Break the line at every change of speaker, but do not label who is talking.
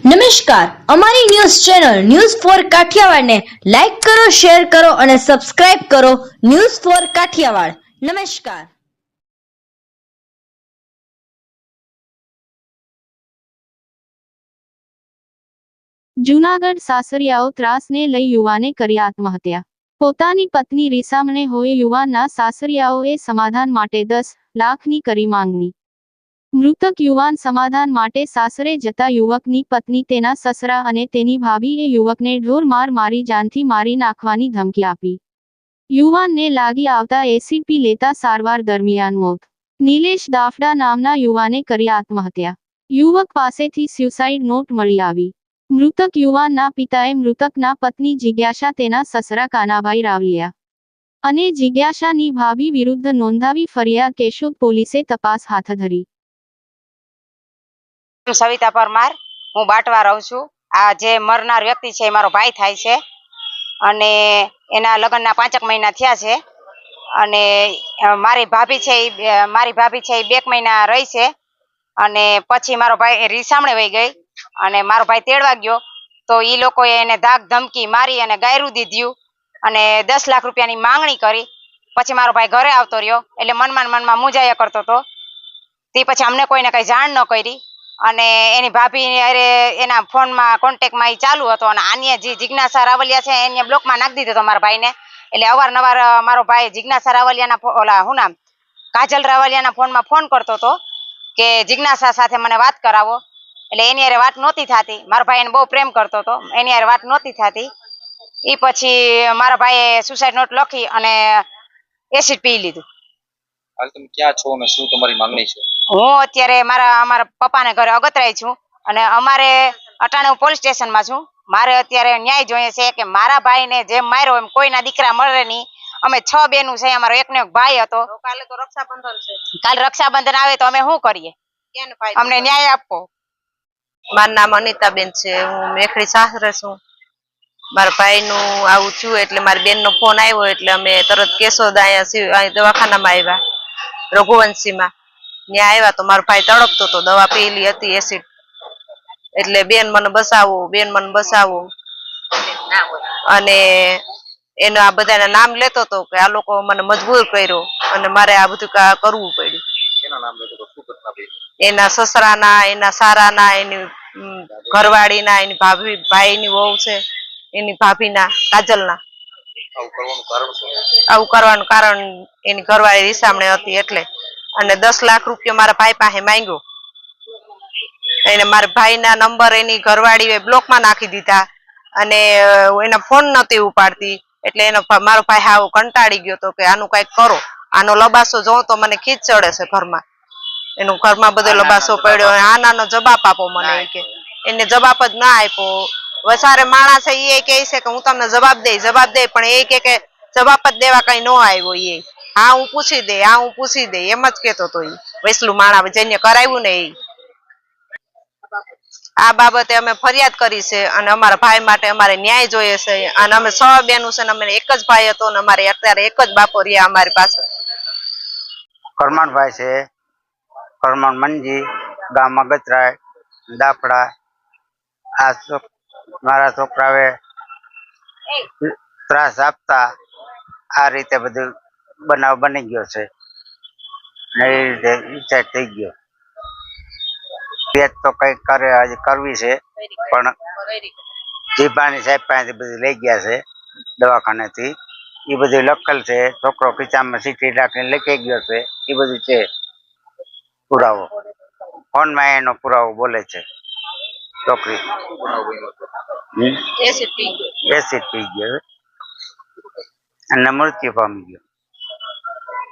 નમસ્કાર, અમારી news channel news for કાઠિયાવાડને લાઈક કરો, શેર કરો અને સબસ્ક્રાઇબ કરો. News for Kathiawad. નમસ્કાર.
જૂનાગઢ સાસરિયાઓ ત્રાસને લઈ યુવાને કરી આત્મહત્યા. પોતાની પત્ની રીસામણે હોય યુવાનના સાસરિયાઓએ સમાધાન માટે 10 લાખની કરી માંગણી. મૃતક યુવાન સમાધાન માટે સાસરે જતા યુવકની પત્ની તેના સસરા અને તેની ભાભીએ યુવકને ઢોર માર મારી જાનથી મારી નાખવાની ધમકી આપી. યુવાનને લાગી આવતા એસિડ પી લેતા સારવાર દરમિયાન મોત. નિલેશ દાફડા નામના યુવાને કરી આત્મહત્યા. યુવક પાસેથી સ્યુસાઇડ નોટ મળી આવી. મૃતક યુવાનના પિતાએ મૃતકના પત્ની જિજ્ઞાસા તેના સસરા કાનાભાઈ રાવલિયા અને જિજ્ઞાસાની ભાભી વિરુદ્ધ નોંધાવી ફરિયાદ. કેશોદ પોલીસે તપાસ હાથ ધરી.
સવિતા પરમાર, હું બાટવા રહું છું. આ જે મરનાર વ્યક્તિ છે એ મારો ભાઈ થાય છે અને એના લગ્નના 5 મહિના થયા છે અને મારી ભાભી છે એ 2 મહિના રહી છે અને પછી મારો ભાઈ રીસામણે વહી ગઈ અને મારો ભાઈ તેડવા ગયો તો એ લોકોએ એને ધાક ધમકી મારી અને ગાયરું દીધું અને 10 લાખ રૂપિયાની માંગણી કરી. પછી મારો ભાઈ ઘરે આવતો રહ્યો એટલે મનમાં મૂંઝાયા કરતો હતો. તે પછી અમને કોઈને કઈ જાણ ન કરી અને એની ભાભી એના ફોનમાં કોન્ટેક્ટમાં એ ચાલુ હતો અને આની જે જિજ્ઞાસા રાવલિયા છે એને બ્લોકમાં નાખી દીધો હતો મારા ભાઈને. એટલે અવારનવાર મારો ભાઈ જિજ્ઞાસા રાવલિયાના કાજલ રાવલિયાના ફોનમાં ફોન કરતો હતો કે જિજ્ઞાસા સાથે મને વાત કરાવો. એટલે એની હારે વાત નહોતી થતી. મારો ભાઈ એને બહુ પ્રેમ કરતો હતો, એની હારે વાત નહોતી થતી. એ પછી મારા ભાઈએ સુસાઇડ નોટ લખી અને એસિડ પી લીધું.
હાલ તમે ક્યાં છો અને શું તમારી માંગણી છે?
હું અત્યારે મારા પપ્પાને ઘરે અગતરાઈ છું અને અમારે અટાણે હું પોલીસ સ્ટેશનમાં છું. મારે અત્યારે ન્યાય જોઈએ છે કે મારા ભાઈને જેમ માર્યો એમ કોઈના દીકરા મળે નહીં. અમે 6 બહેનું છે, અમારો એકનો એક ભાઈ હતો. કાલે તો રક્ષાબંધન છે, કાલે રક્ષાબંધન આવે તો અમે શું કરીએ? અમને ન્યાય આપો.
મારું નામ અનિતાબેન છે. હું મેખડી સાસરે છું. મારા ભાઈનું આવું થયું એટલે મારી બેનનો ફોન આવ્યો એટલે અમે તરત કેશોદ અહીંયા દવાખાનામાં આવ્યા, રઘુવંશીમાં. ત્યાં આવ્યા તો મારો ભાઈ તડપતો હતો, દવા પીલી હતી એસિડ. એટલે બેન મને બસાવો અને એનું આ બધાના નામ લેતો હતો કે આ લોકો મને મજબૂર કર્યો અને મારે આ બધું કરવું પડ્યું. એના સસરાના, એના સારાના, એની ઘરવાળીના, એની ભાઈની વહુ છે, એની ભાભીના, કાજલના. આવું કરવાનું કારણ એની ઘરવાળી રીસામણે હતી એટલે. અને 10 લાખ રૂપિયા મારા ભાઈ પાસે માંગ્યો. એને મારા ભાઈના નંબર એની ઘરવાળીએ બ્લોકમાં નાખી દીધા અને એના ફોન નહોતી ઉપાડતી. એટલે મારો ભાઈ હાવ કંટાળી ગયો હતો કે આનું કંઈક કરો. આનો લબાસો જોઉં તો મને ખીચ ચડે છે ઘરમાં. એનું ઘરમાં બધો લબાસો પડ્યો. આનાનો જવાબ આપો મને કે. એને જવાબ જ ના આપ્યો. વસારે માણસ છે એ કહે છે કે હું તમને જવાબ દે પણ એ કે જવાબ જ દેવા કઈ ન આવ્યો. એ હા હું પૂછી દે એમ જ કેતો હતો. એ વેસલું માણા જેને કરાવ્યું ને એ. આ બાબતે અમે ફરિયાદ કરી છે અને અમારા ભાઈ માટે અમારે ન્યાય જોઈએ છે. અને અમે 6 બહેનું છે ને અમે એક જ ભાઈ હતો ને અમારે અત્યારે એક જ બાપો રહ્યા અમારી પાસે.
કરમાણભાઈ છે, કરમાણ મંજી, ગામ અગતરાય, દાફડા. આ મારા છોકરાએ ત્રાસ આપતા આ રીતે બધું બનાવ બની ગયો છે. એ રીતે વિચાર થઈ ગયો. તો કઈક કરવી છે પણ જીભાની સાહેબ પાસેથી બધું લઈ ગયા છે દવાખાનેથી. એ બધું લખેલ છે. છોકરો ખીચામાં સીટી રાખીને લખી ગયો છે. એ બધું છે પુરાવો. ફોનમાં એનો પુરાવો બોલે છે. છોકરી એસિડ પી ગયો અને મૃત્યુ પામી ગયો.